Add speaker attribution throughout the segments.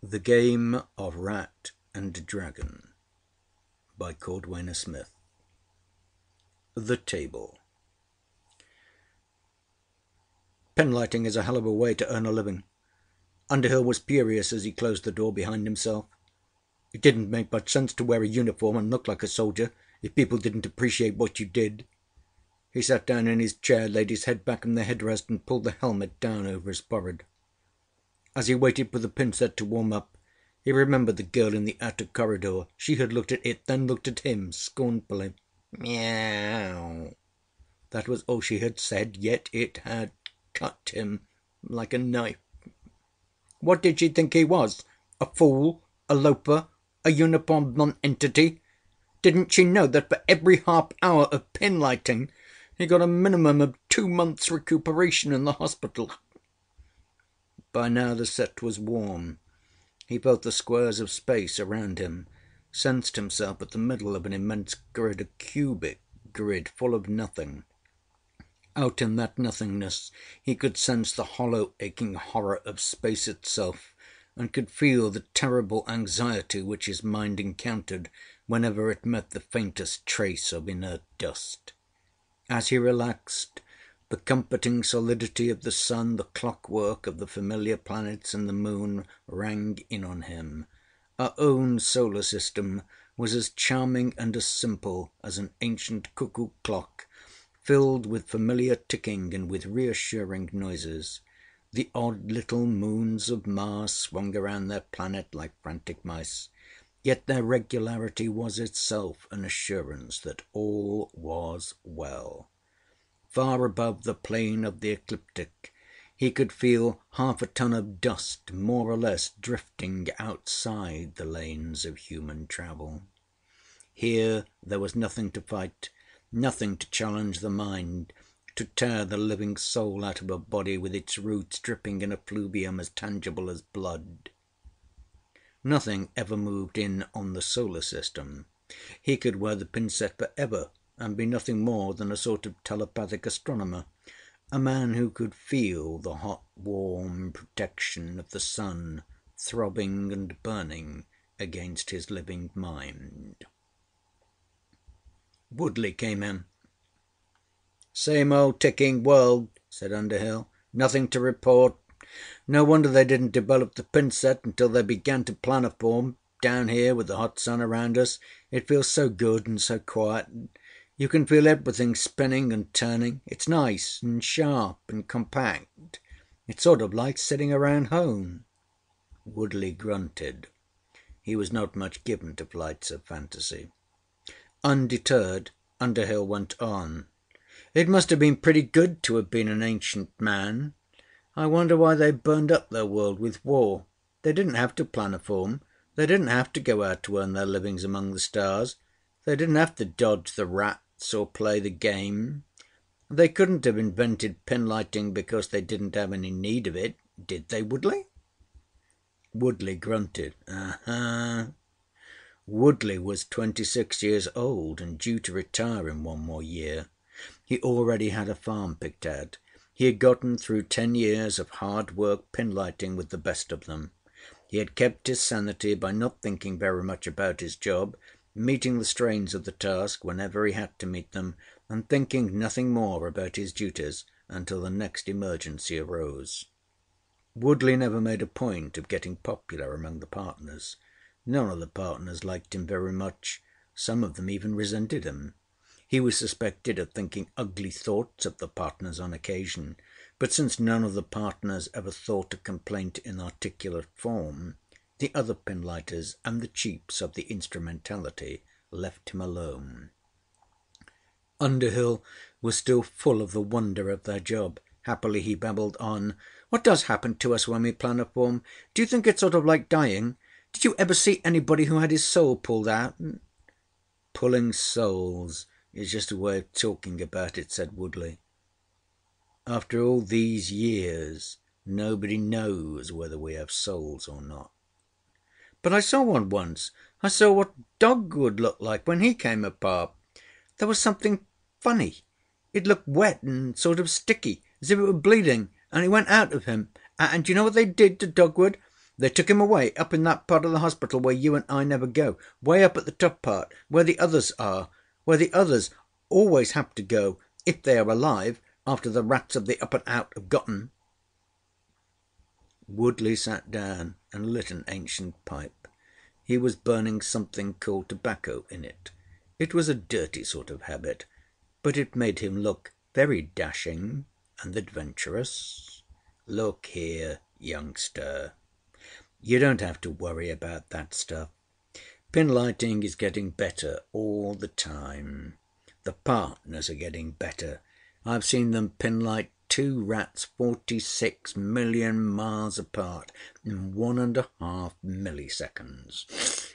Speaker 1: The Game of Rat and Dragon by Cordwainer Smith. The Table. Pinlighting is a hell of a way to earn a living. Underhill was furious as he closed the door behind himself. It didn't make much sense to wear a uniform and look like a soldier if people didn't appreciate what you did. He sat down in his chair, laid his head back on the headrest, and pulled the helmet down over his forehead. As he waited for the pin set to warm up, he remembered the girl in the outer corridor. She had looked at it, then looked at him scornfully. Meow. That was all she had said, yet it had cut him like a knife. What did she think he was? A fool? A loafer? A uniformed nonentity? Didn't she know that for every half hour of pinlighting he got a minimum of 2 months' recuperation in the hospital? By now the set was warm. He felt the squares of space around him, sensed himself at the middle of an immense grid, a cubic grid full of nothing. Out in that nothingness he could sense the hollow aching horror of space itself, and could feel the terrible anxiety which his mind encountered whenever it met the faintest trace of inert dust. As he relaxed, the comforting solidity of the sun, the clockwork of the familiar planets and the moon rang in on him. Our own solar system was as charming and as simple as an ancient cuckoo clock, filled with familiar ticking and with reassuring noises. The odd little moons of Mars swung around their planet like frantic mice, yet their regularity was itself an assurance that all was well. Far above the plane of the ecliptic he could feel 1/2 ton of dust more or less drifting outside the lanes of human travel. Here there was nothing to fight, nothing to challenge the mind, to tear the living soul out of a body with its roots dripping in effluvium as tangible as blood. Nothing ever moved in on the solar system. He could wear the pin set for ever and be nothing more than a sort of telepathic astronomer, a man who could feel the hot warm protection of the sun throbbing and burning against his living mind. Woodley came in. "Same old ticking world," said Underhill. "Nothing to report. No wonder they didn't develop the pin set until they began to planoform down here with the hot sun around us. It feels so good and so quiet. You can feel everything spinning and turning. It's nice and sharp and compact. It's sort of like sitting around home." Woodley grunted. He was not much given to flights of fantasy. Undeterred, Underhill went on. "It must have been pretty good to have been an ancient man. I wonder why they burned up their world with war. They didn't have to planoform. They didn't have to go out to earn their livings among the stars. They didn't have to dodge the rats or play the game. They couldn't have invented pinlighting because they didn't have any need of it, did they, Woodley?" Woodley grunted. "Uh-huh." Woodley was 26 years old and due to retire in 1 more year. He already had a farm picked out. He had gotten through 10 years of hard work pinlighting with the best of them. He had kept his sanity by not thinking very much about his job, meeting the strains of the task whenever he had to meet them, and thinking nothing more about his duties until the next emergency arose. Woodley never made a point of getting popular among the partners. None of the partners liked him very much. Some of them even resented him. He was suspected of thinking ugly thoughts of the partners on occasion, but since none of the partners ever thought a complaint in articulate form, the other pinlighters and the chiefs of the instrumentality left him alone. Underhill was still full of the wonder of their job. Happily he babbled on. "What does happen to us when we planoform? Do you think it's sort of like dying? Did you ever see anybody who had his soul pulled out?" "Pulling souls is just a way of talking about it," said Woodley. "After all these years nobody knows whether we have souls or not." "But I saw one once. I saw what Dogwood looked like when he came apart. There was something funny. It looked wet and sort of sticky, as if it were bleeding, and it went out of him. And do you know what they did to Dogwood? They took him away up in that part of the hospital where you and I never go, way up at the top part, where the others are, where the others always have to go if they are alive after the rats of the up and out have gotten." Woodley sat down and lit an ancient pipe. He was burning something called tobacco in it. It was a dirty sort of habit, but it made him look very dashing and adventurous. "Look here, youngster, you don't have to worry about that stuff. Pinlighting is getting better all the time. The partners are getting better. I've seen them pinlight 2 rats 46 million miles apart in 1½ milliseconds.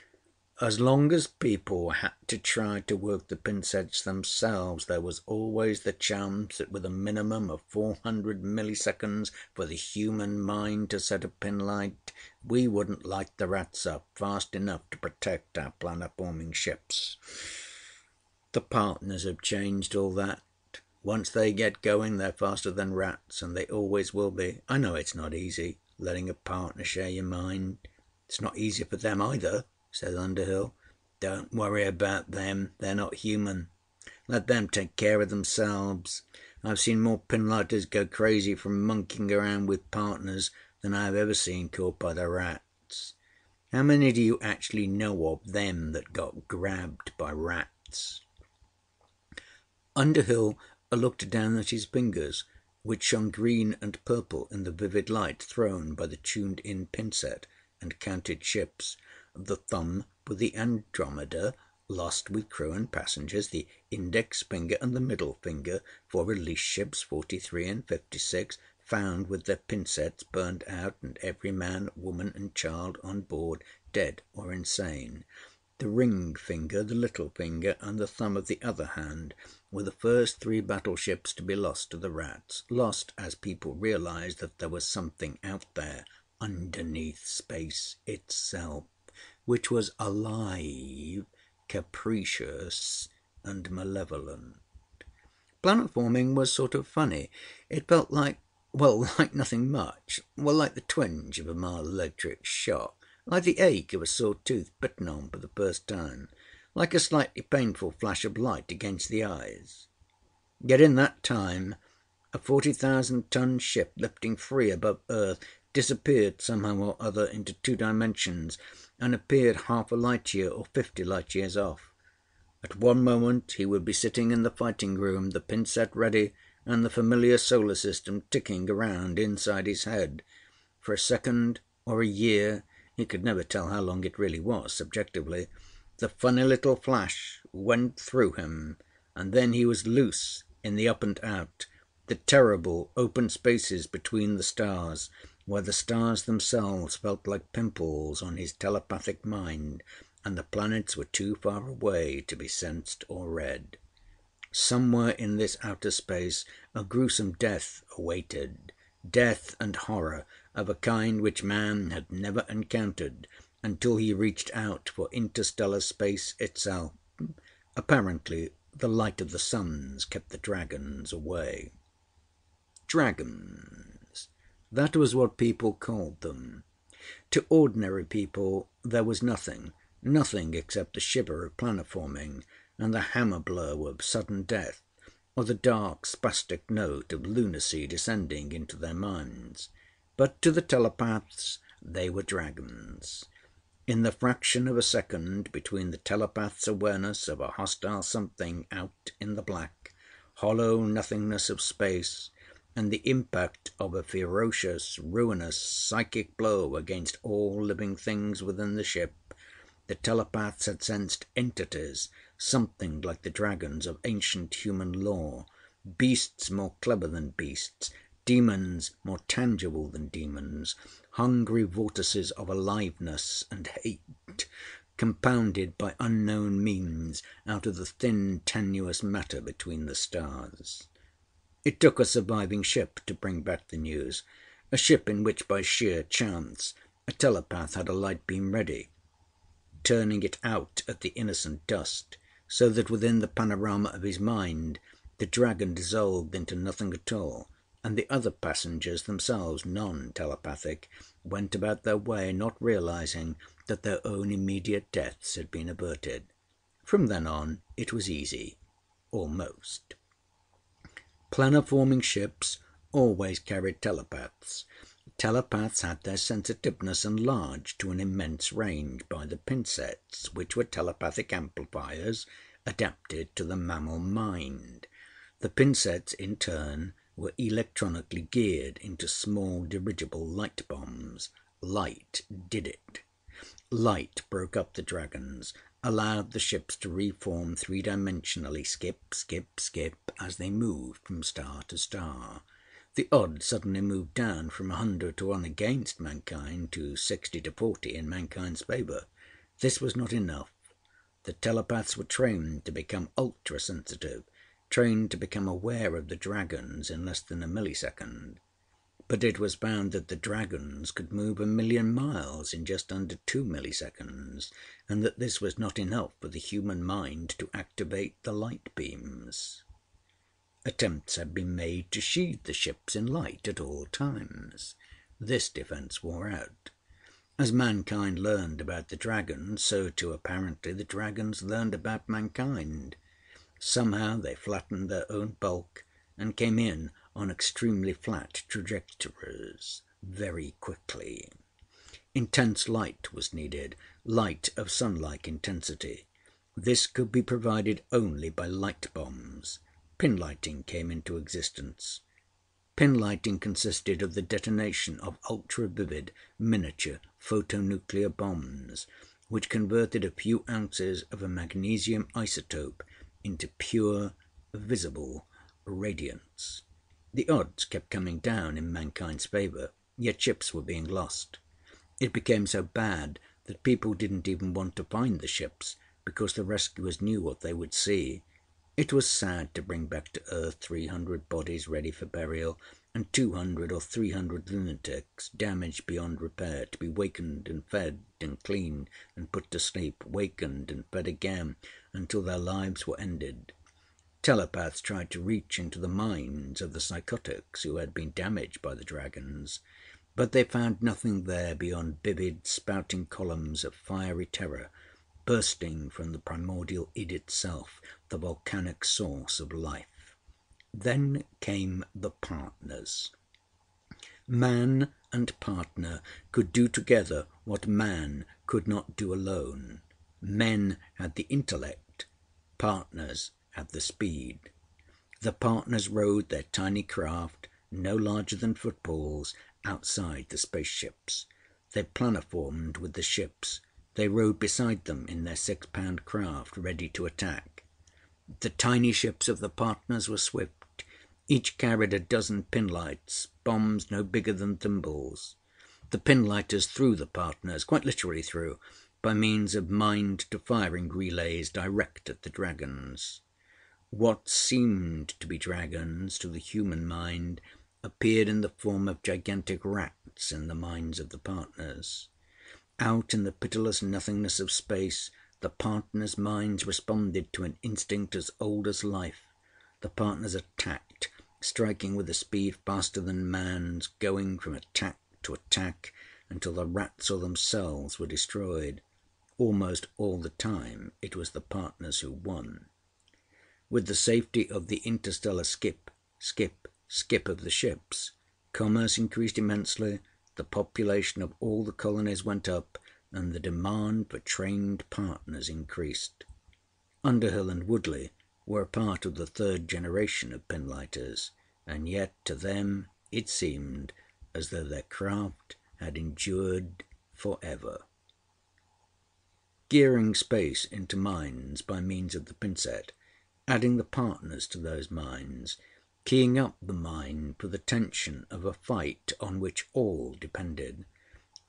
Speaker 1: As long as people had to try to work the pinsets themselves, there was always the chance that with a minimum of 400 milliseconds for the human mind to set a pinlight, we wouldn't light the rats up fast enough to protect our planet-forming ships. The partners have changed all that. Once they get going, they're faster than rats, and they always will be. I know it's not easy, letting a partner share your mind. It's not easy for them either," said Underhill. "Don't worry about them. They're not human. Let them take care of themselves. I've seen more pinlighters go crazy from monkeying around with partners than I've ever seen caught by the rats. How many do you actually know of them that got grabbed by rats?" Underhill looked down at his fingers, which shone green and purple in the vivid light thrown by the tuned-in pinset, and counted ships. The thumb with the Andromeda, lost with crew and passengers, the index finger and the middle finger for released ships 43 and 56, found with their pinsets burned out and every man, woman, and child on board dead or insane. The ring finger, the little finger, and the thumb of the other hand were the first 3 battleships to be lost to the rats, lost as people realized that there was something out there underneath space itself, which was alive, capricious, and malevolent. Planet-forming was sort of funny. It felt like nothing much. Like the twinge of a mild electric shock. Like the ache of a sore tooth bitten on for the first time. Like a slightly painful flash of light against the eyes. Yet in that time, a 40,000-ton ship lifting free above Earth disappeared somehow or other into 2 dimensions and appeared half a light year or 50 light years off. At one moment he would be sitting in the fighting room, the pinset ready, and the familiar solar system ticking around inside his head. For a second or a year, he could never tell how long it really was subjectively, the funny little flash went through him, and then he was loose in the up and out, the terrible open spaces between the stars, where the stars themselves felt like pimples on his telepathic mind, and the planets were too far away to be sensed or read. Somewhere in this outer space a gruesome death awaited, death and horror of a kind which man had never encountered until he reached out for interstellar space itself. Apparently the light of the suns kept the dragons away. Dragons. That was what people called them. To ordinary people there was nothing except the shiver of planet-forming and the hammer blow of sudden death, or the dark spastic note of lunacy descending into their minds. But to the telepaths they were dragons. In the fraction of a second between the telepath's awareness of a hostile something out in the black, hollow nothingness of space, and the impact of a ferocious, ruinous, psychic blow against all living things within the ship, the telepaths had sensed entities, something like the dragons of ancient human lore, beasts more clever than beasts, demons more tangible than demons, hungry vortices of aliveness and hate, compounded by unknown means out of the thin, tenuous matter between the stars. It took a surviving ship to bring back the news, a ship in which by sheer chance a telepath had a light beam ready, turning it out at the innocent dust, so that within the panorama of his mind the dragon dissolved into nothing at all, and the other passengers, themselves non-telepathic, went about their way, not realizing that their own immediate deaths had been averted. From then on, it was easy. Almost. Planoforming ships always carried telepaths. Telepaths had their sensitiveness enlarged to an immense range by the pinsets, which were telepathic amplifiers adapted to the mammal mind. The pinsets, in turn, were electronically geared into small dirigible light bombs. Light did it. Light broke up the dragons, allowed the ships to reform three-dimensionally, skip, skip, skip, as they moved from star to star. The odds suddenly moved down from 100 to 1 against mankind to 60 to 40 in mankind's favour. This was not enough. The telepaths were trained to become ultra-sensitive, trained to become aware of the dragons in less than a millisecond. But it was found that the dragons could move 1,000,000 miles in just under 2 milliseconds, and that this was not enough for the human mind to activate the light beams. Attempts had been made to sheathe the ships in light at all times. This defence wore out. As mankind learned about the dragons, so too apparently the dragons learned about mankind. Somehow they flattened their own bulk and came in on extremely flat trajectories very quickly. Intense light was needed, light of sun-like intensity. This could be provided only by light bombs. Pinlighting came into existence. Pinlighting consisted of the detonation of ultra-vivid, miniature photonuclear bombs, which converted a few ounces of a magnesium isotope into pure, visible radiance. The odds kept coming down in mankind's favour, yet ships were being lost. It became so bad that people didn't even want to find the ships, because the rescuers knew what they would see. It was sad to bring back to earth 300 bodies ready for burial, and 200 or 300 lunatics, damaged beyond repair, to be wakened and fed and cleaned and put to sleep, wakened and fed again, until their lives were ended. Telepaths tried to reach into the minds of the psychotics who had been damaged by the dragons, but they found nothing there beyond vivid, spouting columns of fiery terror, bursting from the primordial id itself, the volcanic source of life. Then came the partners. Man and partner could do together what man could not do alone. Men had the intellect, partners had the speed. The partners rowed their tiny craft, no larger than footballs, outside the spaceships. They planoformed with the ships. They rowed beside them in their 6-pound craft, ready to attack. The tiny ships of the partners were swift. Each carried a dozen pinlights, bombs no bigger than thimbles. The pinlighters threw the partners, quite literally threw, by means of mind-to-firing relays direct at the dragons. What seemed to be dragons to the human mind appeared in the form of gigantic rats in the minds of the partners. Out in the pitiless nothingness of space, the partners' minds responded to an instinct as old as life. The partners attacked, striking with a speed faster than man's, going from attack to attack until the rats or themselves were destroyed. Almost all the time it was the partners who won. With the safety of the interstellar skip of the ships, commerce increased immensely, the population of all the colonies went up, and the demand for trained partners increased. Underhill and Woodley were a part of the third generation of pinlighters, and yet to them it seemed as though their craft had endured forever. Gearing space into minds by means of the pinset, adding the partners to those minds, keying up the mind for the tension of a fight on which all depended.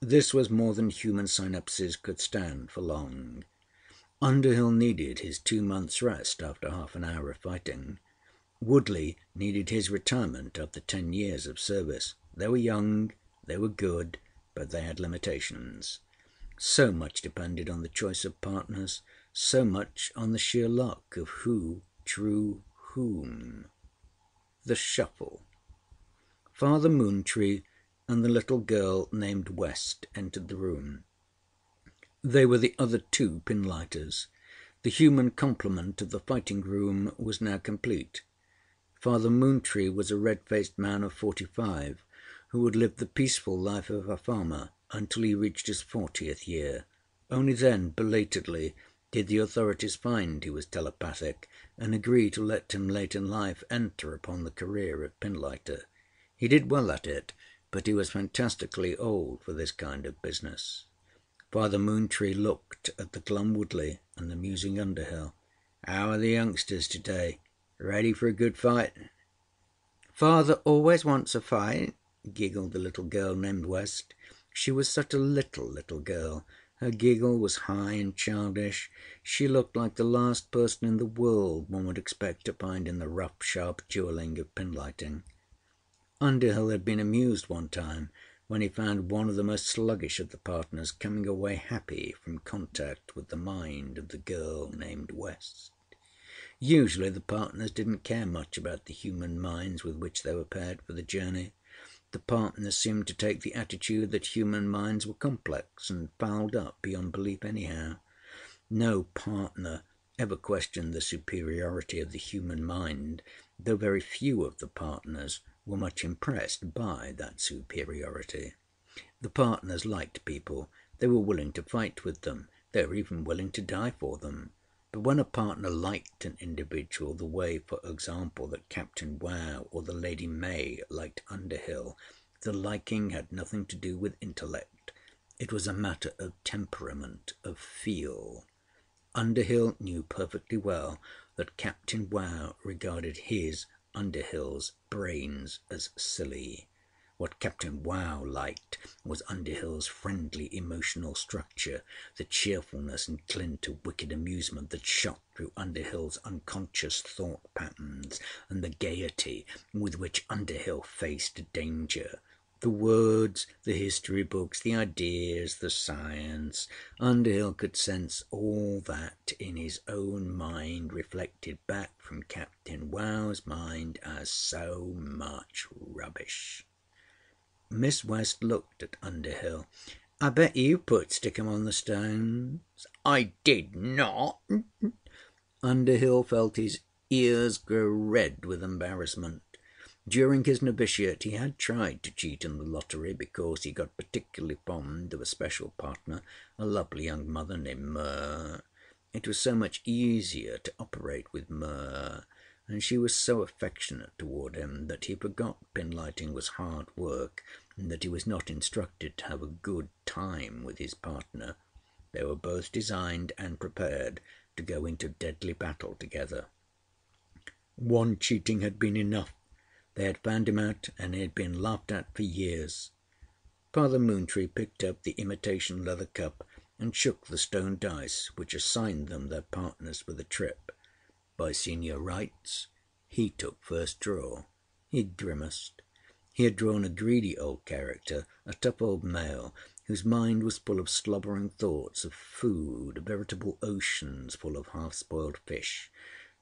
Speaker 1: This was more than human synapses could stand for long. Underhill needed his 2 months' rest after half an hour of fighting. Woodley needed his retirement after 10 years of service. They were young, they were good, but they had limitations. So much depended on the choice of partners, so much on the sheer luck of who drew whom. The shuffle. Father Moontree and the little girl named West entered the room. They were the other two pinlighters. The human complement of the fighting room was now complete. Father Moontree was a red-faced man of 45, who had lived the peaceful life of a farmer until he reached his 40th year. Only then, belatedly, did the authorities find he was telepathic and agree to let him late in life enter upon the career of pinlighter. He did well at it, but he was fantastically old for this kind of business. Father Moontree looked at the glum Woodley and the musing Underhill. "How are the youngsters today? Ready for a good fight?" "Father always wants a fight," giggled the little girl named West. She was such a little girl. Her giggle was high and childish. She looked like the last person in the world one would expect to find in the rough, sharp duelling of pinlighting. Underhill had been amused one time when he found one of the most sluggish of the partners coming away happy from contact with the mind of the girl named West. Usually the partners didn't care much about the human minds with which they were paired for the journey. The partners seemed to take the attitude that human minds were complex and fouled up beyond belief anyhow. No partner ever questioned the superiority of the human mind, though very few of the partners were much impressed by that superiority. The partners liked people. They were willing to fight with them. They were even willing to die for them. But when a partner liked an individual the way, for example, that Captain Wow or the Lady May liked Underhill, the liking had nothing to do with intellect. It was a matter of temperament, of feel. Underhill knew perfectly well that Captain Wow regarded his, Underhill's, brains as silly. What Captain Wow liked was Underhill's friendly emotional structure, the cheerfulness and glint of wicked amusement that shot through Underhill's unconscious thought patterns, and the gaiety with which Underhill faced danger. The words, the history books, the ideas, the science. Underhill could sense all that in his own mind reflected back from Captain Wow's mind as so much rubbish. Miss West looked at Underhill. "I bet you put stickum on the stones." "I did not." Underhill felt his ears grow red with embarrassment. During his novitiate he had tried to cheat in the lottery because he got particularly fond of a special partner, a lovely young mother named Myrrh. It was so much easier to operate with Myrrh, and she was so affectionate toward him that he forgot pinlighting was hard work, and that he was not instructed to have a good time with his partner. They were both designed and prepared to go into deadly battle together. One cheating had been enough. They had found him out, and he had been laughed at for years. Father Moontree picked up the imitation leather cup and shook the stone dice which assigned them their partners for the trip. By senior rights, he took first draw. He grimaced. He had drawn a greedy old character, a tough old male, whose mind was full of slobbering thoughts of food, veritable oceans full of half-spoiled fish.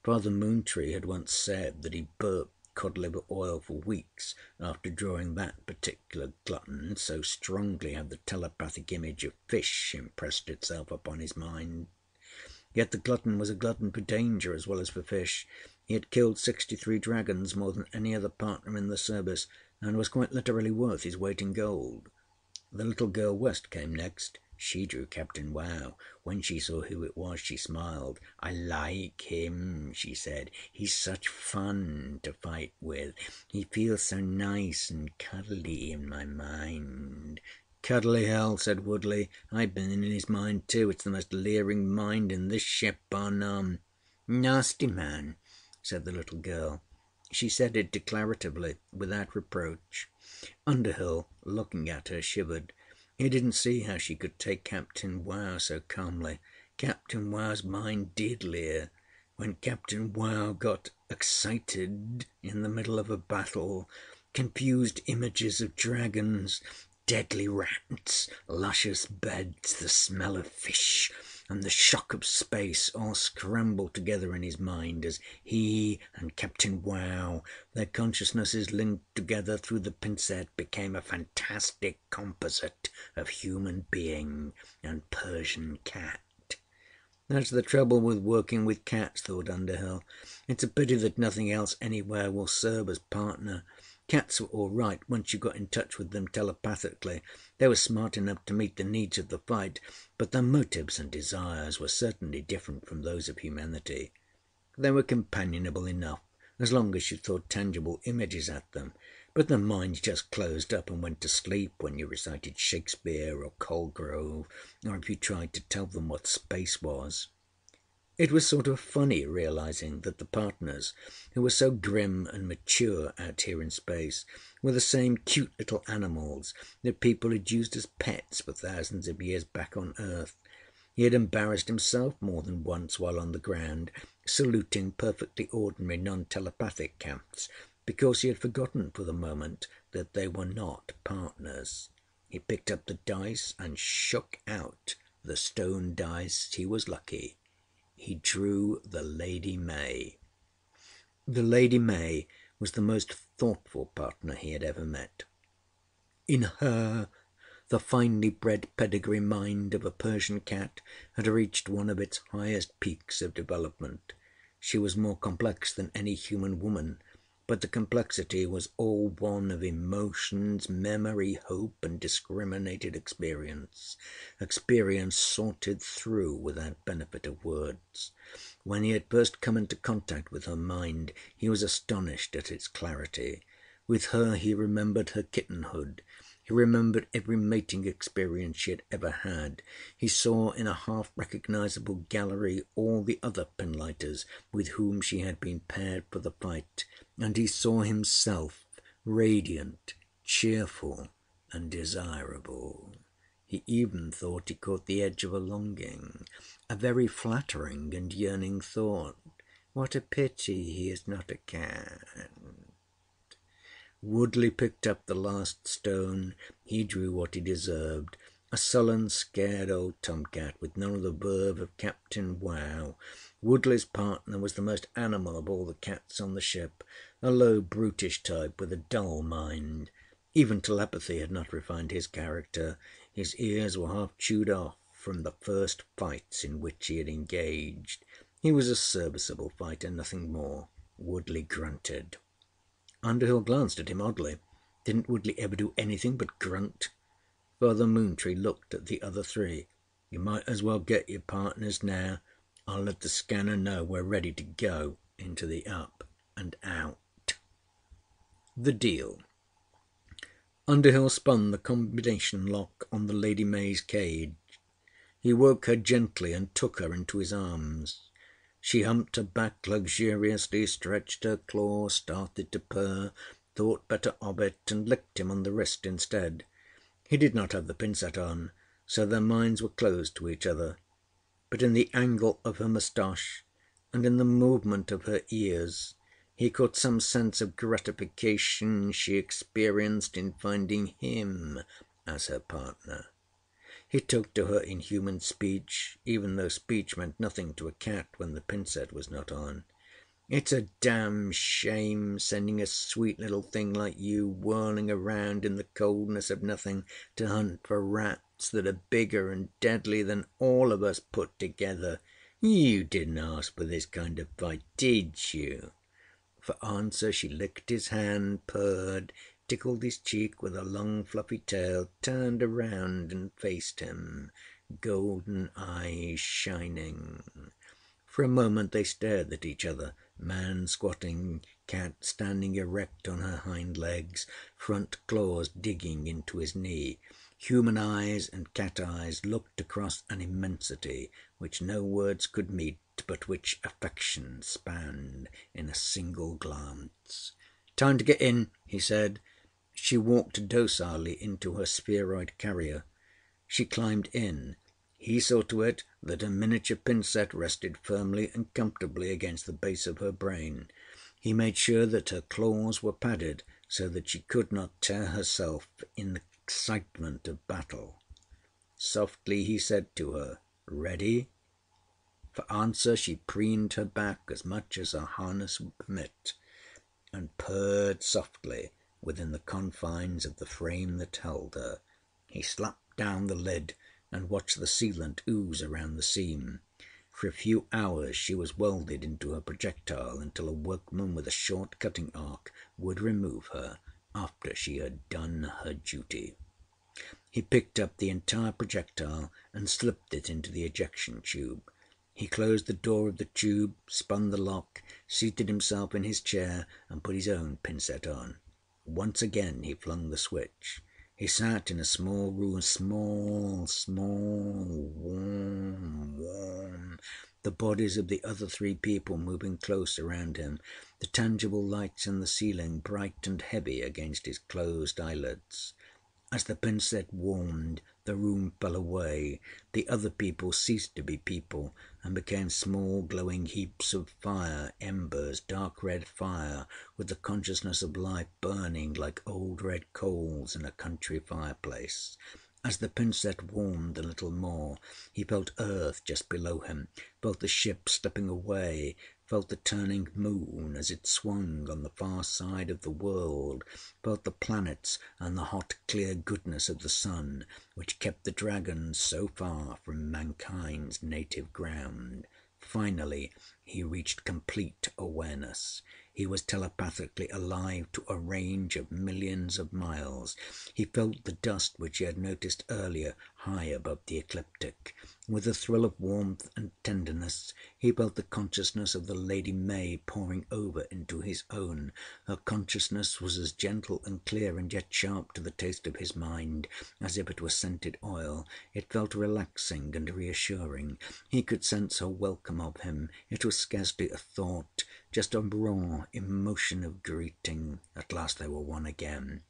Speaker 1: Father Moontree had once said that he burped cod-liver oil for weeks after drawing that particular glutton, so strongly had the telepathic image of fish impressed itself upon his mind. Yet the glutton was a glutton for danger as well as for fish. He had killed 63 dragons, more than any other partner in the service, and was quite literally worth his weight in gold. The little girl West came next. She drew Captain Wow. When she saw who it was, she smiled. "I like him," she said. "He's such fun to fight with. He feels so nice and cuddly in my mind." "Cuddly hell," said Woodley. "I've been in his mind too. It's the most leering mind in this ship, bar none." "Nasty man," said the little girl. She said it declaratively, without reproach. Underhill, looking at her, shivered. He didn't see how she could take Captain Wow so calmly. Captain Wow's mind did leer. When Captain Wow got excited in the middle of a battle, confused images of dragons, deadly rats, luscious beds, the smell of fish, and the shock of space all scrambled together in his mind as he and Captain Wow, their consciousnesses linked together through the pincette, became a fantastic composite of human being and Persian cat. That's the trouble with working with cats, thought Underhill. It's a pity that nothing else anywhere will serve as partner. Cats were all right once you got in touch with them telepathically. They were smart enough to meet the needs of the fight, but their motives and desires were certainly different from those of humanity. They were companionable enough, as long as you threw tangible images at them, but their minds just closed up and went to sleep when you recited Shakespeare or Colgrove, or if you tried to tell them what space was. It was sort of funny realizing that the partners, who were so grim and mature out here in space, were the same cute little animals that people had used as pets for thousands of years back on Earth. He had embarrassed himself more than once while on the ground, saluting perfectly ordinary non-telepathic cats, because he had forgotten for the moment that they were not partners. He picked up the dice and shook out the stone dice. He was lucky. He drew the Lady May. The Lady May was the most thoughtful partner he had ever met. In her, the finely bred pedigree mind of a Persian cat had reached one of its highest peaks of development. She was more complex than any human woman, but the complexity was all one of emotions, memory, hope, and discriminated experience sorted through without benefit of words. When he had first come into contact with her mind, he was astonished at its clarity. With her he remembered her kittenhood. He remembered every mating experience she had ever had. He saw in a half-recognizable gallery all the other pinlighters with whom she had been paired for the fight, and he saw himself radiant, cheerful, and desirable. He even thought he caught the edge of a longing, a very flattering and yearning thought. What a pity he is not a cat. Woodley picked up the last stone. He drew what he deserved. A sullen, scared old tomcat with none of the verve of Captain Wow. Woodley's partner was the most animal of all the cats on the ship, a low, brutish type with a dull mind. Even telepathy had not refined his character. His ears were half chewed off from the first fights in which he had engaged. He was a serviceable fighter, nothing more. Woodley grunted. Underhill glanced at him oddly. Didn't Woodley ever do anything but grunt? Father Moontree looked at the other three. You might as well get your partners now. I'll let the scanner know we're ready to go into the up and out. The deal. Underhill spun the combination lock on the Lady May's cage. He woke her gently and took her into his arms. She humped her back luxuriously, stretched her claws, started to purr, thought better of it, and licked him on the wrist instead. He did not have the pincette on, so their minds were closed to each other. But in the angle of her moustache, and in the movement of her ears, he caught some sense of gratification she experienced in finding him as her partner. He talked to her in human speech, even though speech meant nothing to a cat when the pincette was not on. It's a damn shame sending a sweet little thing like you whirling around in the coldness of nothing to hunt for rats that are bigger and deadly than all of us put together. You didn't ask for this kind of fight, did you? For answer she licked his hand, purred, tickled his cheek with her long fluffy tail, turned around and faced him, golden eyes shining. For a moment they stared at each other, man squatting, cat standing erect on her hind legs, front claws digging into his knee. Human eyes and cat eyes looked across an immensity which no words could meet, but which affection spanned in a single glance. "Time to get in," he said. She walked docilely into her spheroid carrier. She climbed in. He saw to it that a miniature pincette rested firmly and comfortably against the base of her brain. He made sure that her claws were padded so that she could not tear herself in the excitement of battle. Softly he said to her, "Ready?" For answer she preened her back as much as her harness would permit, and purred softly within the confines of the frame that held her. He slapped down the lid and watched the sealant ooze around the seam. For a few hours she was welded into her projectile until a workman with a short cutting arc would remove her after she had done her duty. He picked up the entire projectile and slipped it into the ejection tube. He closed the door of the tube, spun the lock, seated himself in his chair, and put his own pin-set on. Once again he flung the switch. He sat in a small room, small, warm. The bodies of the other 3 people moving close around him, the tangible lights in the ceiling bright and heavy against his closed eyelids. As the pin-set warmed, the room fell away. The other people ceased to be people and became small glowing heaps of fire, embers, dark red fire, with the consciousness of life burning like old red coals in a country fireplace. As the pin-set warmed a little more, he felt earth just below him, felt the ship slipping away, felt the turning moon as it swung on the far side of the world, felt the planets and the hot clear goodness of the sun, which kept the dragons so far from mankind's native ground. Finally he reached complete awareness. He was telepathically alive to a range of millions of miles. He felt the dust which he had noticed earlier high above the ecliptic. With a thrill of warmth and tenderness he felt the consciousness of the Lady May pouring over into his own. Her consciousness was as gentle and clear and yet sharp to the taste of his mind as if it were scented oil. It felt relaxing and reassuring. He could sense her welcome of him. It was scarcely a thought, just a raw emotion of greeting. At last they were one again.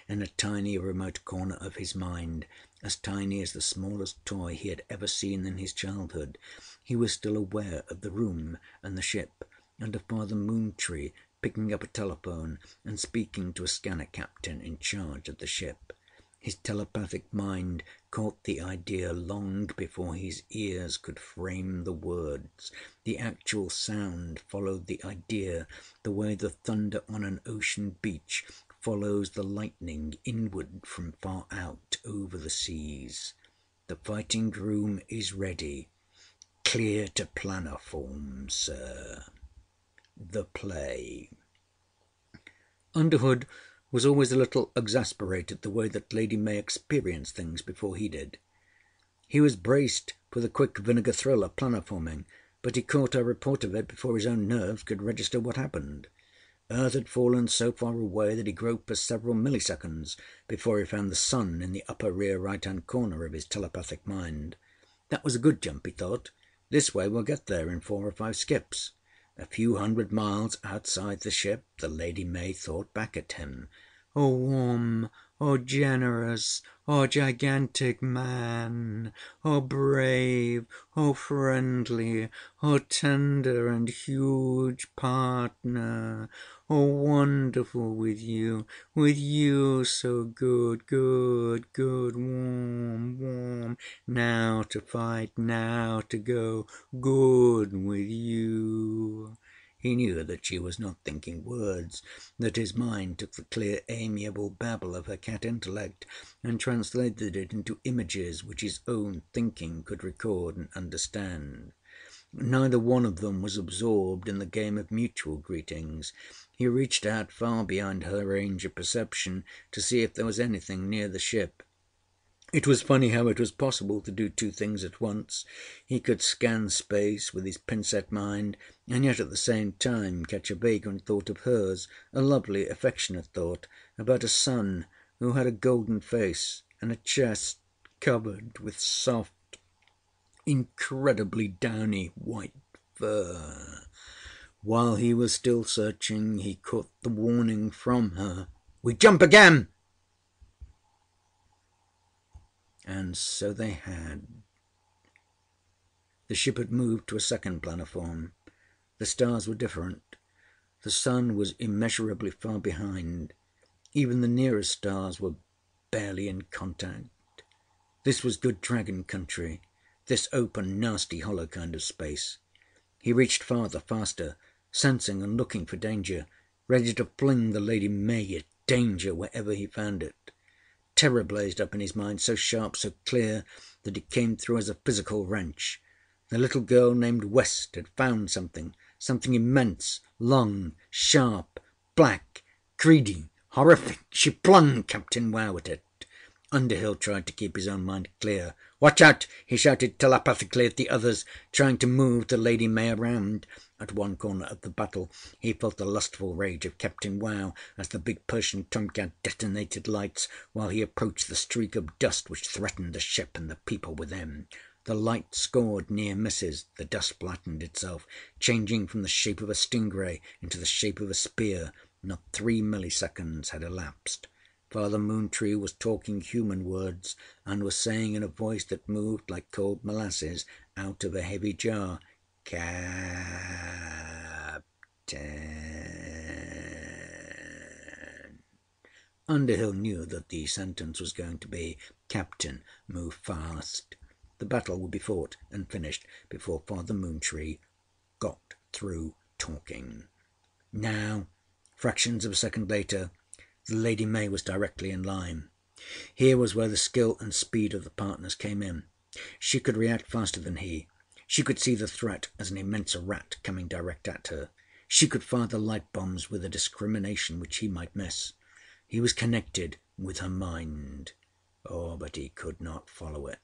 Speaker 1: In a tiny remote corner of his mind, as tiny as the smallest toy he had ever seen in his childhood, he was still aware of the room and the ship, and of Father Moontree picking up a telephone and speaking to a scanner captain in charge of the ship. His telepathic mind caught the idea long before his ears could frame the words. The actual sound followed the idea, the way the thunder on an ocean beach follows the lightning inward from far out over the seas. The fighting room is ready. Clear to planoform, sir. The play. Underhood was always a little exasperated the way that Lady May experienced things before he did. He was braced for the quick vinegar thrill of planoforming, but he caught her report of it before his own nerves could register what happened. Earth had fallen so far away that he groped for several milliseconds before he found the sun in the upper rear right-hand corner of his telepathic mind. That was a good jump, he thought. This way we'll get there in 4 or 5 skips. A few hundred miles outside the ship, the Lady May thought back at him. Oh, warm, oh, generous, oh, gigantic man, oh, brave, oh, friendly, oh, tender and huge partner, oh, wonderful with you so good, good, good, warm, warm, now to fight, now to go, good with you. He knew that she was not thinking words, that his mind took the clear, amiable babble of her cat intellect and translated it into images which his own thinking could record and understand. Neither one of them was absorbed in the game of mutual greetings. He reached out far beyond her range of perception to see if there was anything near the ship. It was funny how it was possible to do 2 things at once. He could scan space with his pin-set mind, and yet at the same time catch a vagrant thought of hers, a lovely, affectionate thought, about a son who had a golden face and a chest covered with soft, incredibly downy white fur. While he was still searching, he caught the warning from her, "We jump again!" And so they had. The ship had moved to a second planoform. The stars were different. The sun was immeasurably far behind. Even the nearest stars were barely in contact. This was good dragon country. this open, nasty, hollow kind of space. He reached farther, faster, sensing and looking for danger, ready to fling the Lady May at danger wherever he found it. Terror blazed up in his mind, so sharp, so clear, that it came through as a physical wrench. The little girl named West had found something, something immense, long, sharp, black, greedy, horrific. She flung Captain Wow at it. Underhill tried to keep his own mind clear. "Watch out!" he shouted telepathically at the others, trying to move the Lady May around. At one corner of the battle he felt the lustful rage of Captain Wow as the big Persian tomcat detonated lights while he approached the streak of dust which threatened the ship and the people within. The light scored near misses. The dust flattened itself, changing from the shape of a stingray into the shape of a spear. Not 3 milliseconds had elapsed. Father Moontree was talking human words, and was saying in a voice that moved like cold molasses out of a heavy jar, "Captain." Underhill knew that the sentence was going to be, "Captain, move fast." The battle would be fought and finished before Father Moontree got through talking. Now, fractions of a second later, the Lady May was directly in line. Here was where the skill and speed of the partners came in. She could react faster than he. She could see the threat as an immense rat coming direct at her. She could fire the light bombs with a discrimination which he might miss. He was connected with her mind. Oh, but he could not follow it.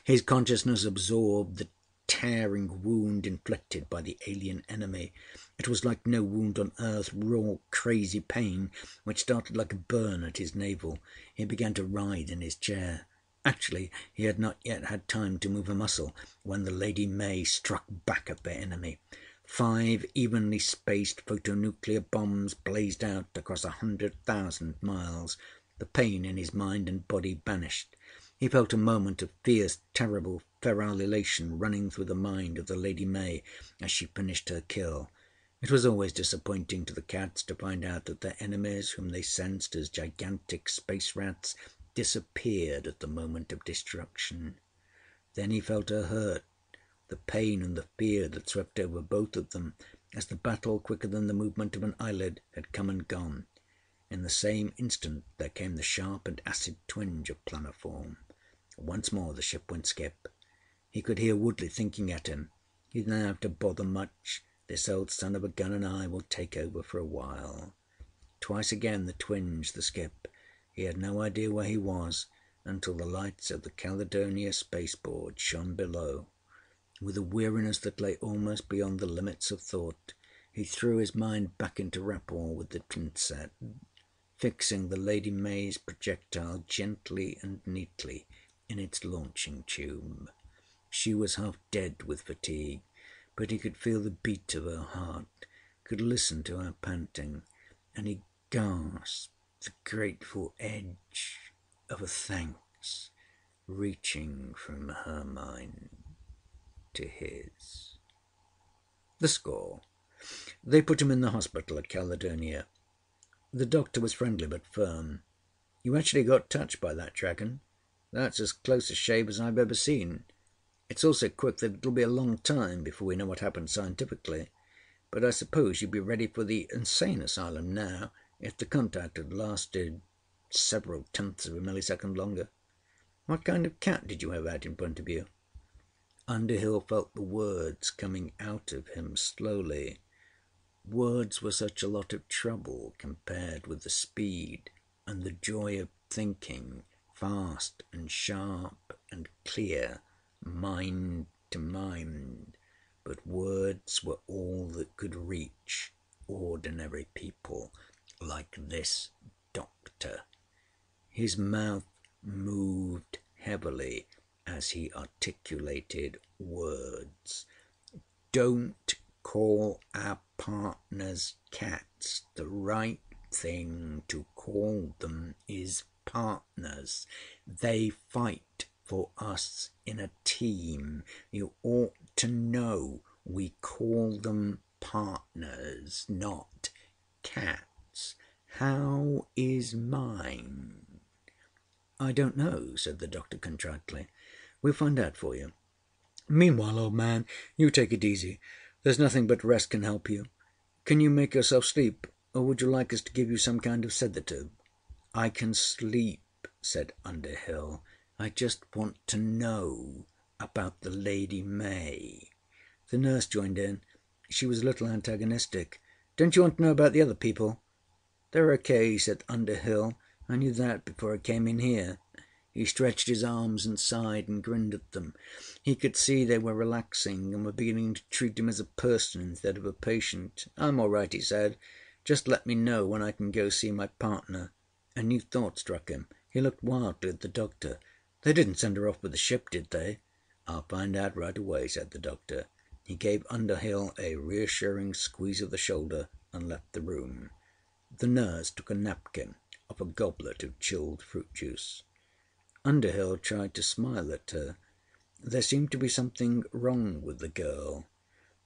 Speaker 1: His consciousness absorbed the tearing wound inflicted by the alien enemy. It was like no wound on earth, raw, crazy pain, which started like a burn at his navel. He began to writhe in his chair. Actually, he had not yet had time to move a muscle when the Lady May struck back at their enemy. 5 evenly spaced photonuclear bombs blazed out across 100,000 miles. The pain in his mind and body vanished. He felt a moment of fierce, terrible, feral elation running through the mind of the Lady May as she finished her kill. It was always disappointing to the cats to find out that their enemies, whom they sensed as gigantic space rats, disappeared at the moment of destruction. Then he felt her hurt, the pain and the fear that swept over both of them as the battle, quicker than the movement of an eyelid, had come and gone. In the same instant there came the sharp and acid twinge of planoform. Once more the ship went skip. He could hear Woodley thinking at him. "You don't have to bother much. This old son of a gun and I will take over for a while." Twice again the twinge, the skip. He had no idea where he was until the lights of the Caledonia spaceport shone below. With a weariness that lay almost beyond the limits of thought, he threw his mind back into rapport with the tintset, fixing the Lady May's projectile gently and neatly in its launching tube. She was half dead with fatigue, but he could feel the beat of her heart, could listen to her panting, and he gasped the grateful edge of a thanks reaching from her mind to his. The score. They put him in the hospital at Caledonia. The doctor was friendly but firm. "You actually got touched by that dragon. That's as close a shave as I've ever seen. It's also quick that it'll be a long time before we know what happened scientifically. But I suppose you'd be ready for the insane asylum now if the contact had lasted several tenths of a millisecond longer. What kind of cat did you have out in front of you?" Underhill felt the words coming out of him slowly. Words were such a lot of trouble compared with the speed and the joy of thinking, fast and sharp and clear, mind to mind. But words were all that could reach ordinary people like this doctor. His mouth moved heavily as he articulated words. "Don't call our partners cats. The right thing to call them is partners. They fight for us in a team. You ought to know we call them partners, not cats. How is mine?" "I don't know," said the doctor contritely. We'll find out for you. Meanwhile, old man, you take it easy. There's nothing but rest can help you. Can you make yourself sleep, or would you like us to give you some kind of sedative?" "I can sleep," said Underhill. "I just want to know about the Lady May." The nurse joined in. She was a little antagonistic. "Don't you want to know about the other people?" "They're okay," said Underhill. "I knew that before I came in here." He stretched his arms and sighed and grinned at them. He could see they were relaxing and were beginning to treat him as a person instead of a patient. "I'm all right," he said. "Just let me know when I can go see my partner." A new thought struck him. He looked wildly at the doctor. "They didn't send her off with the ship, did they?" "I'll find out right away," said the doctor. He gave Underhill a reassuring squeeze of the shoulder and left the room. The nurse took a napkin off a goblet of chilled fruit juice. Underhill tried to smile at her. There seemed to be something wrong with the girl.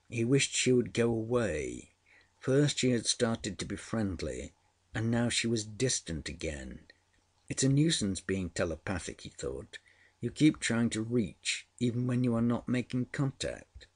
Speaker 1: He wished she would go away. First she had started to be friendly, and now she was distant again. It's a nuisance being telepathic, he thought. You keep trying to reach even when you are not making contact.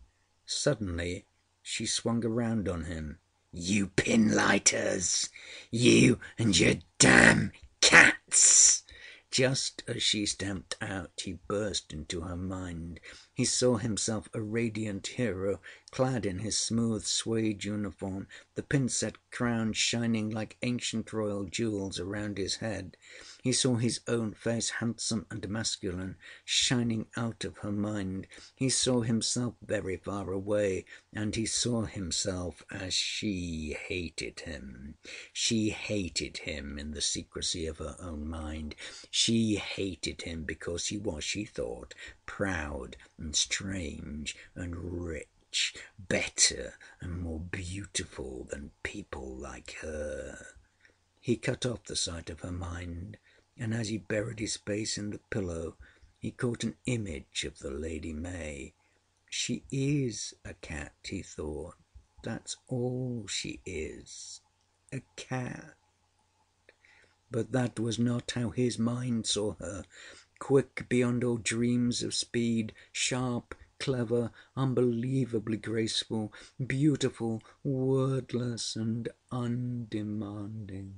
Speaker 1: Suddenly she swung around on him. "You pinlighters! You and your damn cats!" Just as she stamped out, he burst into her mind. He saw himself a radiant hero, clad in his smooth suede uniform, the pin-set crown shining like ancient royal jewels around his head. He saw his own face, handsome and masculine, shining out of her mind. He saw himself very far away, and he saw himself as she hated him. She hated him in the secrecy of her own mind. She hated him because he was, she thought, proud and strange and rich, better and more beautiful than people like her. He cut off the sight of her mind, and as he buried his face in the pillow, he caught an image of the Lady May. She is a cat, he thought. That's all she is. A cat. But that was not how his mind saw her. Quick beyond all dreams of speed, sharp, clever, unbelievably graceful, beautiful, wordless, and undemanding.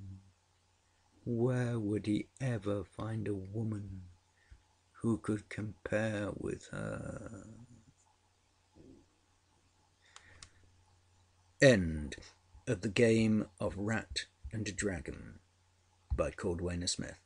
Speaker 1: Where would he ever find a woman who could compare with her? End of The Game of Rat and Dragon by Cordwainer Smith.